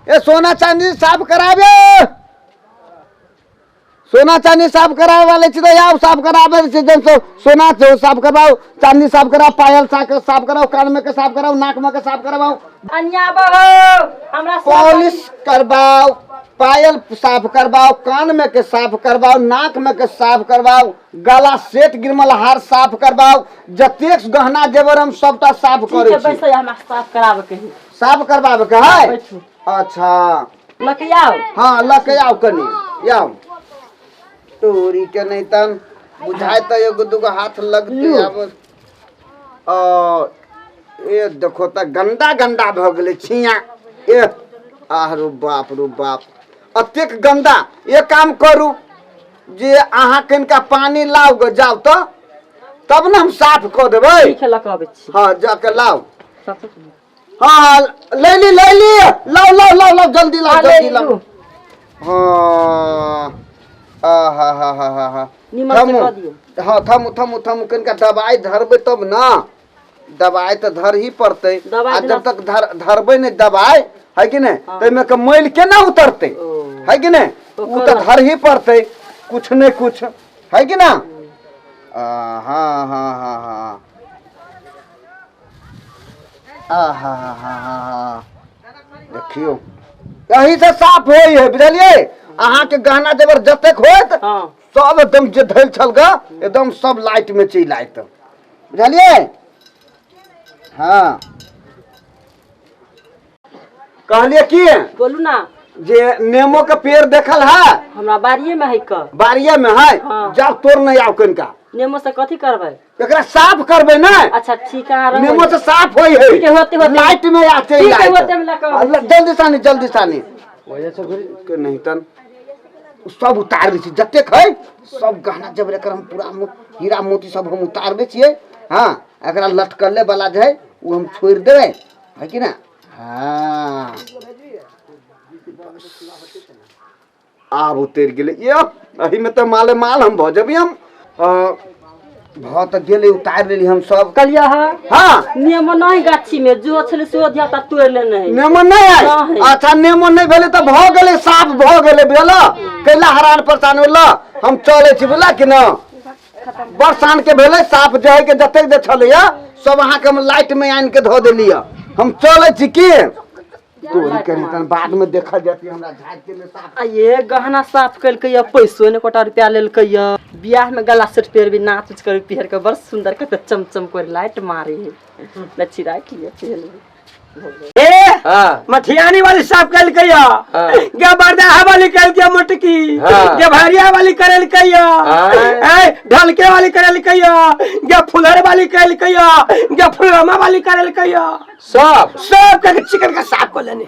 ए सोना चांदी साफ करावे, सोना चांदी साफ करावे वाले चीज आओ साफ करावे सोना साफ करवाओ, चांदी साफ कराओ, पायल साफ कराओ, कान में के साफ कराओ, नाक में के साफ करवाओ, पॉलिश करवाओ, पायल साफ करवाओ, कान में के साफ करवाओ, नाक में के साफ करवाओ, गला सेट गिरमल हार साफ करवाओ, जतेक गहना जेवर हम सबटा साफ करे छी। साफ करावे के साफ करवावे के है। अच्छा लके आओ। हाँ लके आओ कनी आओ। तोरी के नहीं तन बुझाए तो एगो दूगो हाथ लगते अब ए देखो त गंदा गंदा भ गेले छिया ए आह रो बाप अतेक गंदा। ये काम करू जे अहाँ कनिका पानी लाओ ग जाओ तो तब न हम साफ क देबै। ठीक है लके आबै छी। हां जाके लाओ। हां ले ली लाओ जल्दी लाओ। हां आहा थम कनिका दवाई धरबै तब ना। दवाई तो धर ही पड़ते। जब तक धरबै नहीं दवाई है कि नहीं तो में के मैल केना उतरते है कि नहीं। वो तो धर ही पड़ते कुछ न कुछ है कि ना। हाँ देखियो यही से साफ हो है बुझलिए। अहाँ के गहना जेवर जतेक होत सब एकदम जे धैल छल ग एकदम सब लाइट में चल आयत बुझलिए। हाँ कहलिए की बोलू ना जे नेमो के पेड़ देखल है हमरा बाड़िए में है क बाड़िए में है। जाओ तोड़ नहीं आओ कनिका। नेमो से कथी करबै एकरा साफ करबै ना। अच्छा ठीक है नेमो से साफ होई है। ठीक है होते लाइट में आते ठीक है होते में लगा जल्दी सानी वजह से के नहीं तन सब उतार दै छी जतेक है सब गहना जब एकर हम पूरा हीरा मोती सब हम उतार दै छियै। हां एकरा लटकले वाला जे है वो हम छोड़ देबै है कि ना। हां आब उतर गेले ये अही में तो माले माल हम भ जबी हम बहुत गेले उतार लेली हम सब कलिया है। हां नेमो नहीं गाछी में जो छले सो ध्याता तोड़ लेने है। नेमो नहीं है। अच्छा नेमो नहीं भेले तो भ गेले साफ भ गेले बुझला। कैला हरान परेशान होला हम चले छी बुझला कि ना। बरसान के भेले साफ जे है के जते दे छलिया सब अहाँ के हम लाइट में आन के धो देलिया। हम चले छी की तोरी करी तन बाद में देखा जाती हमरा झाड़ के ले साफ। ये गहना साफ कल के या पैसो ने कोटा रुपया लेल के या बियाह में गला सेट पेर भी नाच उच कर पहर के बड़ सुंदर के चमचम कर लाइट मारे है लच्छी राख लिया पहले। ए मठियानी वाली साफ कल के या क्या बरदाहा वाली कल के मोटकी क्या भरिया वाली करल के या ए ढलके वाली करल के या क्या फुलर वाली कल के या क्या फुलरमा वाली करल के या सब के चिकन का साफ कर लेने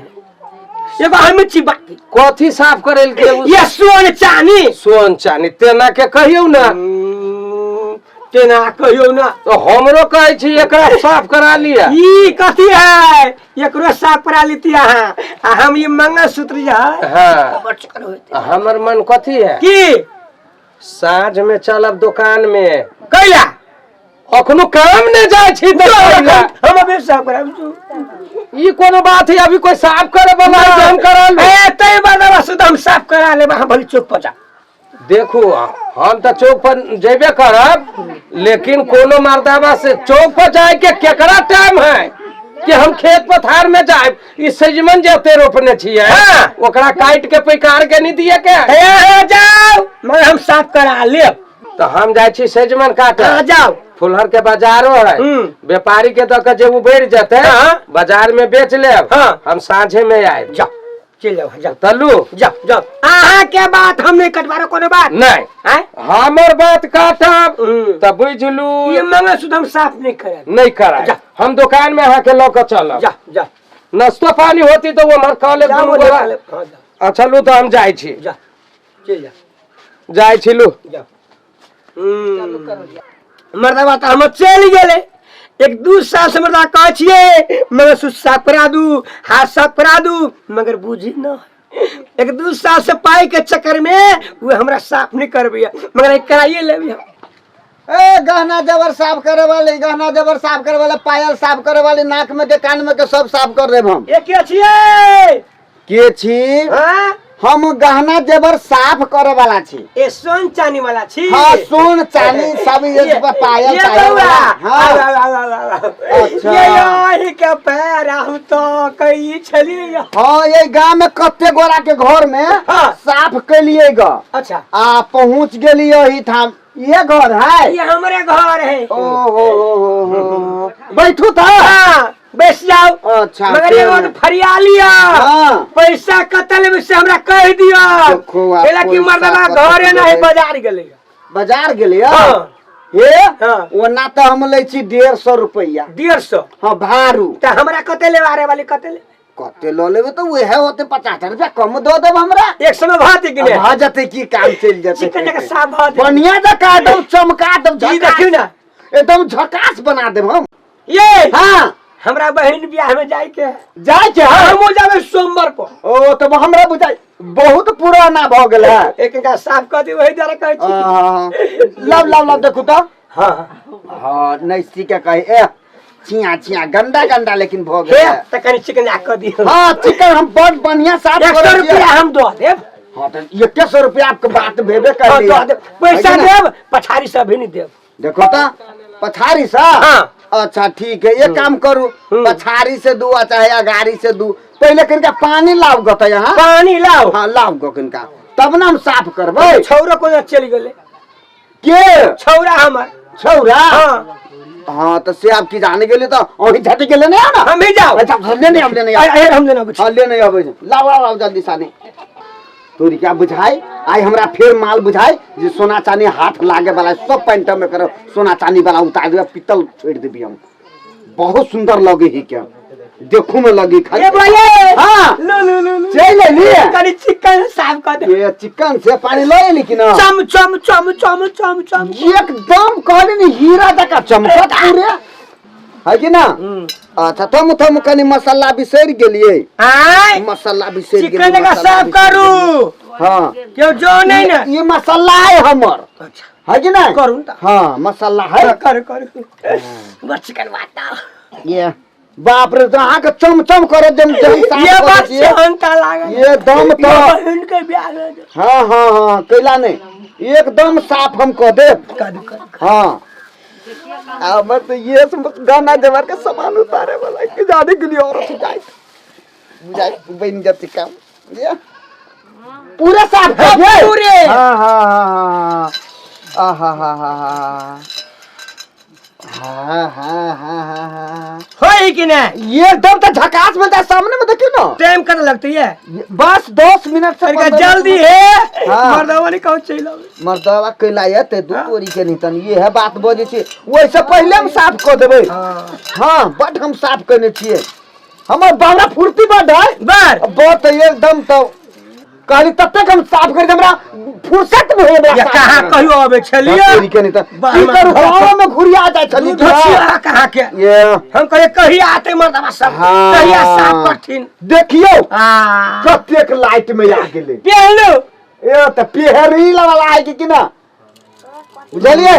ये हम छी बाकी कथी साफ करेल के ये सोन चानी तेना के कहियो ना तेना कहियो ना तो हमरो कहै छी एकरा साफ करा लिया। ई कथी है एकरो साफ करा लेती हां हम ये मंगलसूत्र जे है। हां हमर मन कथी है की साँझ में चलब दुकान में कैला अखनो काम ने जाय छी त हम अबे साफ कराबू। ई कोनो बात है अभी कोई साफ करे वाला है हम करा ले ए तई बादा सुध हम साफ करा ले हम भली चौक पर जा। देखो हम तो चौक पर जेबे करब लेकिन कोनो मर्दावा से चौक पर जाए के केकरा टाइम है कि हम खेत पथार में जाए। ई सजमन जते रोपने छिए ओकरा काट के पैकार के नहीं दिए के जाओ मैं हम साफ करा ले। तो हम जाय छी सजमन काटे जाओ फुलहर के बाजारो है व्यापारी के तो के जे उबेर जते बाजार में बेच ले। हम साँझे में आए जाओ चल जाओ जाओ तल्लू जाओ आहा के बात हम नहीं कटवारो कोनो बात नहीं हैं हमर बात काटब त बुझलू। ये मंगलसूत्र हम साफ नहीं करे नहीं करा हम दुकान में आके लौक चलब। जा नाश्ता पानी होती तो वो हमार कॉलेज। अच्छा लू तो हम जाय छी जा चल जा जाय छी लू जा मर्दवा तो हम चल गेले एक दू साल से मर्दा कह छिए मगर साफ करा दू हाथ साफ करा दू मगर बुझी न एक दू साल से पाई के चक्कर में वो हमरा साफ नहीं करबे मगर एक कराइए ले ए गहना जबर साफ करे वाले पायल साफ करे वाले नाक में के कान में के सब साफ कर देब हम। एक छिए के छी हाँ हम गहना जेवर साफ करे वाला छी। ए सोन चानी वाला छी। हाँ सोन चांदी सब ये पायल ये बउआ हाँ अच्छा ये यही के पैर हम तो कई छली। हाँ ये गांव में कत्ते गोरा के घर में हाँ। साफ कैलिए गा। अच्छा आ पहुँच गेलिए ही था। ये घर है ये हमारे घर है। ओ बैठू था हाँ बैठ जाओ। अच्छा मगर ये तो फरिया लिया हाँ। पैसा कतल में से हमरा कह दिया देखो आप एला की मर्दवा घरे नहीं बाजार गेले। बाजार गेलिए हाँ। हे हाँ। ओना तो हम ले छी 150 रुपया। 150 हाँ भारू तो हमरा कते ले वारे वाली कते ले कते लो लेबे तो वह होते 50 रुपया कम दो देब हमरा। 100 में भात कि नहीं भा जते की काम चल जते चिकन जगह साफ भात बढ़िया जका एकदम चमका दम ई देखियो ना एकदम झकास बना देब हम। ये हाँ हमरा बहन ब्याह में जाए के जाय के हम जाबे सोमवार को। ओ तो हमरा बुझाई बहुत पुराना भ गेल है। एक का साफ कर दी वही जरा कहै छी। लव लव लव देखू तो हां हां नहीं सी के कहे ए छिया छिया गंदा गंदा लेकिन भ गेल हे है। त कनी चिकन आ कर दी। हां चिकन हम बहुत बढ़िया साफ 100 रुपया हम दो देब। हां तो 100 रुपया आपके बात भेबे कर हाँ, लिया दो देब पैसा देब पछारी से भी नहीं देब। देखो तो पछारी सा हाँ। अच्छा ठीक है ये काम करू पछारी से दू चाहे अगारी से दू पहले किनका पानी लाव गत यहाँ पानी लाओ। हाँ लाव गो किनका तब ना हम साफ करबे। छौरा को चली गेले के छौरा हमर छौरा हाँ हाँ तो से आप की जाने के लिए तो वही झट के लेने आओ ना। हम ही जाओ। अच्छा हम लेने हम लेने हम लेना कुछ हाँ लेने आवे लाओ लाओ लाओ जल्दी साने तोरी क्या बुझाई आई हमरा फिर माल बुझाई जे सोना चांदी हाथ लागे वाला सब पैंट में करो सोना चांदी वाला उतार दे पीतल छोड़ देबी हम बहुत सुंदर लगे ही क्या देखू में लगी खाली। ये बोले हाँ लो लो लो लो चल ले लिए कनी चिकन साफ कर दे। ये चिकन से पानी ले लेकिन चम चम चम चम चम चम एकदम कहले नहीं हीरा जका चमकत पूरे है कि ना। अच्छा तुम कनी मसाला बिसर गेलिए आय मसाला बिसर गेलिए चिकन का साफ करू। हाँ क्यों जो नहीं ना ये मसाला है हमर अच्छा है कि ना करू ना हाँ मसाला है कर कर बस चिकन वाता ये बाप रे अहाँ के चमचम करे जम ये बात से हंता लागल ये दम तो बहन के ब्याह में हाँ हाँ हाँ कैला नहीं एकदम साफ हम कह दे कर हाँ अब तो ये गाना जवार का सामान उतारे वाला कि जाने के लिए औरत जाए बुझाई बन जाती काम ये पूरा साफ है ये पूरे हाँ हाँ हाँ हाँ हाँ हाँ हाँ हाँ हाँ होई कि ना ये एकदम तो झकास में था सामने में देखियो ना टाइम कर लगती है बस 10 मिनट से अरे जल्दी है हाँ। मर्दवा ने कहू चलो मर्दवा कैला ये ते दू तोरी के नितन ये है बात बोझे छी वैसे पहले हम साफ कर देबे। हाँ बट हम साफ करने छिए हमर बावला फुर्ती बड़ है बार बहुत एकदम तो कहली तब तक हम साफ कर हमरा फुर्सत में होबे ये कहां कहियो आबे छलिए तोरी के नितन की करू गांव में घुरिया जाय छली धछिया कहां के ये हम कहे कही आते मर्दवा सब हाँ। कहिया साफ करथिन देखियो हां प्रत्येक लाइट में आ गेले पहलू ए त पेहरी वाला है कि ना बुझलिए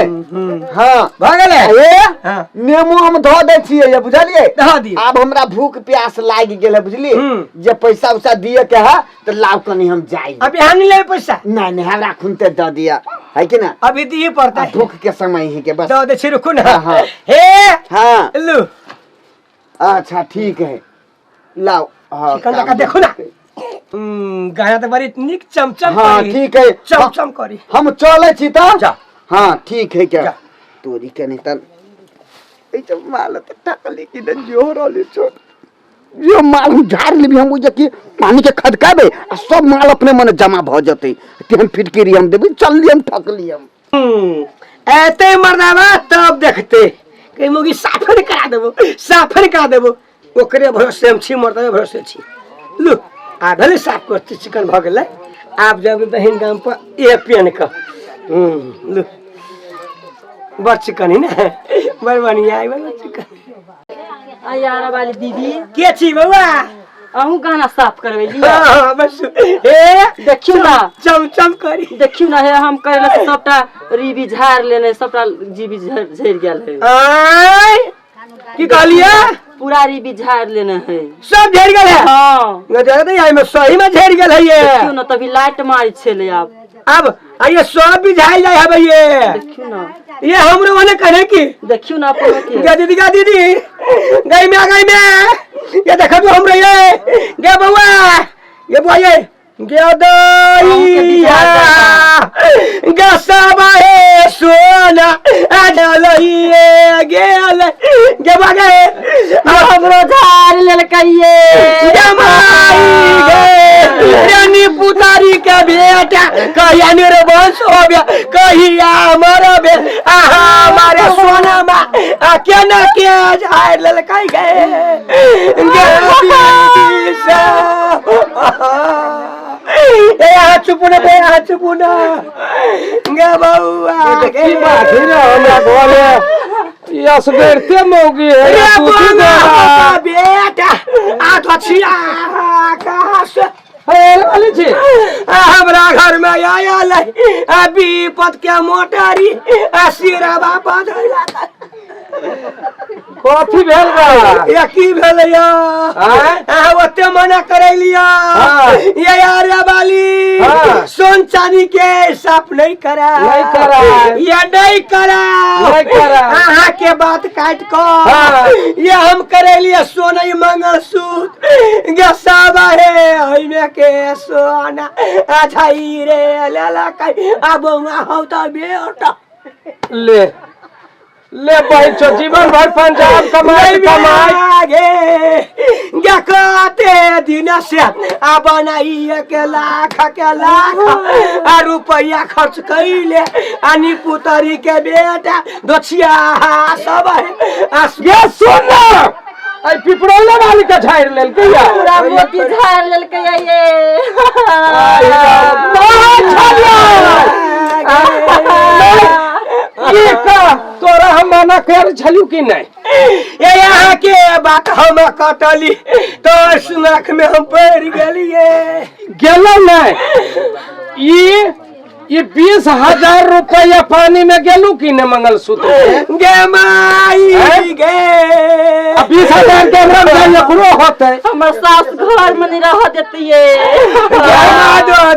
हाँ भगले ए हां नेमो हम धो दे छिए ये बुझलिए धा दी अब हमरा भूख प्यास लाग गेल है बुझलिए हम्म। जे पैसा उसा दिए के है तो लाव कनी हम जाई अभी हम नहीं ले पैसा नहीं नहीं हमरा खुनते दे दिया है कि ना अभी दिए पड़ता अब है भूख के समय है के बस दो दे छिरुकुन हाँ, हाँ। हे हाँ लू अच्छा ठीक है लाओ हाँ चिकन काम का देखो ना करते। गाया तो बड़ी निक चमचम हाँ करी। ठीक है चमचम करी हम चले छी तो जा। हाँ ठीक है क्या जा। तोरी के नहीं तन ए जब माल तो टकली की न जोर वाली छोड़ यो माल हम झाड़ लेबी हम उजे की पानी के खदकाबे आ सब माल अपने मन जमा भ जते तेहन फिटकिरी हम देबे चल ली हम ठकली हम ऐते मरदावा तब देखते कहीं मोगी साफर करा देबो ओकरे भरोसे हम छी मरदावा भरोसे छी लू आ भले साफ करते चिकन भ गेलै आप जब बहन गांव पर ए पेन का लू बड़ चिकन ही ना बड़ बढ़िया है बड़ चिकन यार वाली दीदी के छी बउआ अहूँ गहना साफ करवे लिया हाँ बस ए देखियो ना चमचम करी देखियो ना हे हम करे सबटा रीबी झाड़ लेने सबटा जीबी झड़ गेल है आय की कहलिए पुरारी भी झाड़ लेना है। सब झड़ गए है। हाँ में सही में झड़ गए है ये। क्यों ना तभी लाइट मारी छे आप। अब ये सब भी झाड़ जाए है भैया। देखियो ना ये हमरो वाले कहे की देखियो ना अपन के गे दीदी गई में ये देखा तो हम रहिए गे बउआ ये बुआए गे दैया गे सबे सोना आडलइए गे बागे हमरो झाड़ लेलकइए गे माई गे रानी पुतारी के बेटा कहिया मेरे वंश हो गया कहिया मर बे हमारे सोना मा के न के झाड़ ललकाई गए गे चुप न गे बउआ की बात है ना हमरा घरे ये असगरते मौगी है गे या कुछ बउआ बेटा आ तो छिया कहां से वाली छी हमरा घर में आयल विपत के मोटारी सिरा बापा धैला कथी भेल बा ये की भेलैया ओते मना करैलिया ये यार वाली सोन चांदी के साफ नहीं करा ये नहीं करा अहाँ के बात काट को ये हम करैलिया सोनई मंगलसूत्र गसाबा है में के सोना अछाई रे लाला कई अब होता बेटा ले भाई छो जीवन भर पंजाब कमाई गे कहते दिन से आ बनाई के लाख रुपया खर्च कैले अनि पुतरी के बेटा दोछिया सब ये सुन आई पिपरोला वाली का झाड़ लेल के या पूरा मोती झाड़ लेलकइए ये ये का तोरा हम मना कर छलू कि नहीं ये यहाँ के बात हम कटली तो सुनाख में हम पड़ गेलिए गेलो नहीं ये 20,000 रुपया पानी में गेलू कि न मंगलसूत्र गे माई गे 20,000 के रंग एकरो होते हमर सास घर में नहीं रह देतिए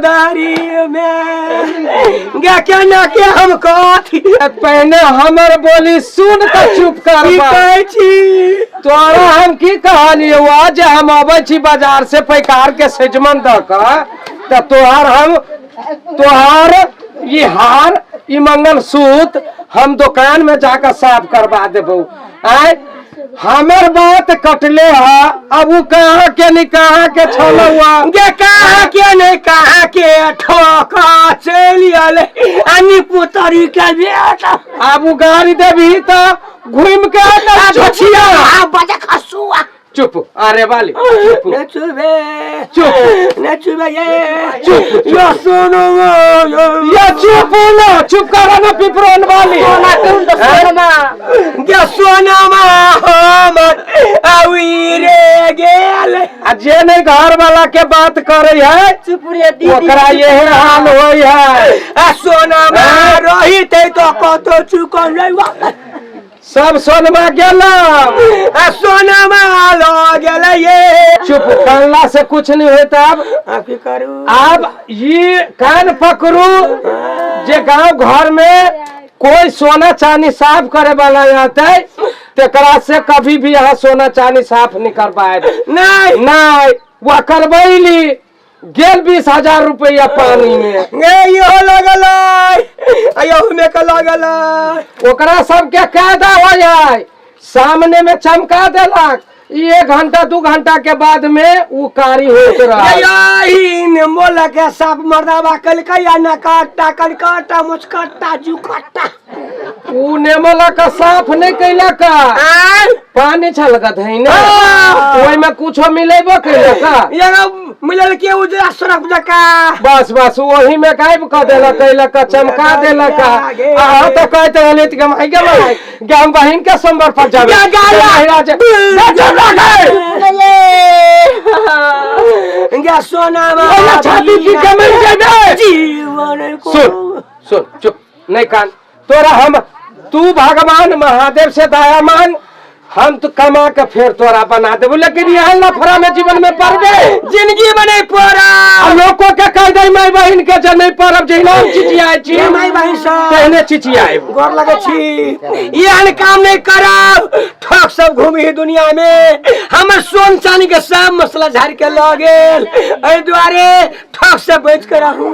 दारी में गे केना के हम कथी पहले हमर बोली सुन के चुप कर तोरा हम की कहली हुआ जे हम आवे छी बाजार से पैकार के सेजमन द के तोहार ये हार ये मंगलसूत्र हम दुकान में जाकर साफ करवा देबो आय हमर बात कटले है अब वो कहाँ के नहीं कहाँ के छोड़ हुआ गे कहाँ के नहीं कहाँ के ठोका चलिए अन्नी पुतरी के बेटा अब वो गाड़ी देवी तो घूम के बजा खसुआ चुप अरे वाली चुप ये सुनो ये चुप ना चुप करो ना पिपरोन वाली क्या सोना हम रे गेल जे नहीं घर वाला के बात करे है चुप रे दीदी ओकरा यही हाल होई है सोना रही थे तो कतो चुक नहीं सब सोनमा गेला सोना लो गेला ये चुप करला से कुछ नहीं होता अब करू अब ये कान पकड़ू जे गांव घर में कोई सोना चांदी साफ करे वाला आते तेकरा से कभी भी यहाँ सोना चांदी साफ नहीं कर पाए नहीं वो करबैली गेल 20,000 रुपया पानी में यो लगल में का लगल ओकरा सबके कायदा हो जाए सामने में चमका देलक 1 घंटा 2 घंटा के बाद में वो कारी होत रहा मोला के साफ मर्दाबा कल कया न काटा कनकाटा मुचकाटा जुकाटा ऊ नेमला का साफ नहीं कैला का पानी छलकत है ना ओई में कुछ मिलेबो कैला का ये मिलल के उजरा सरफ जका बस वही में गायब कर देला कैला का चमका देला का आ तो कहते रहले कि हम हम बहन के संबर पर जावे क्या सोना छाती की कमर जावे जीवन को सुन चुप नहीं कान तोरा हम तू भगवान महादेव से दया मान हम तो कमा के फिर तोरा बना देबो, लेकिन यहाँ लफड़ा में जीवन में पड़बे जिंदगी बने पड़ा लोगों के कह दे माई बहन के जे नहीं पड़ब जे नाम चिचियाए छी माई बहन सब कहने चिचियाए गोर लगे छी ये काम नहीं करब ठक सब घूमी दुनिया में हमर सोन चांदी के सब मसला झाड़ के ल गेल एहि दुआरे ठक से बेच कर रहूं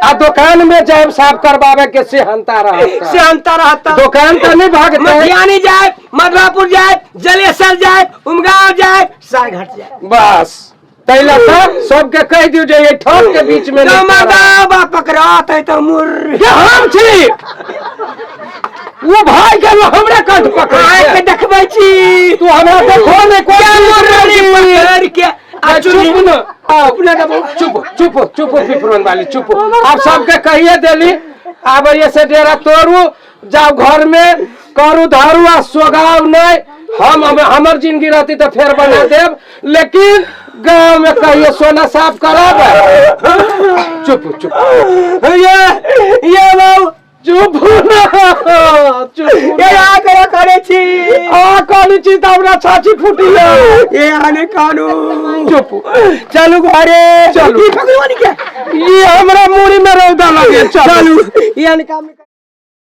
आ दुकान में जाए साफ करवावे के से हंता रहता दुकान तो नहीं भागते मधियानी जाए मधुरापुर जाए जलेसर जाए उमगांव जाए सारघाट जाए बस तैला सबके कह दियो जे ये ठक के बीच में नहीं मर्दावा पकड़ात है तो मुर हम छी वो भाई के हमरा कंठ पकड़ के देखबै छी तू हमरा देखो ने पकड़ के चुप न अपने चुप पिपरन वाली चुप आप सबके कहिए देली आब ये से डेरा तोड़ू जाओ घर में करू धारू आ सोगाव नहीं हम हमर जिंदगी रहती तो फिर बना देव, लेकिन गांव में कहिए सोना साफ करब चुप ये बाबू चुप करे छी तो हमरा छाछी फूटी ये आने कानू चुप चलू घरे चलू भगवान के ये हमरा मुड़ी में रौदा लगे चलू ये काम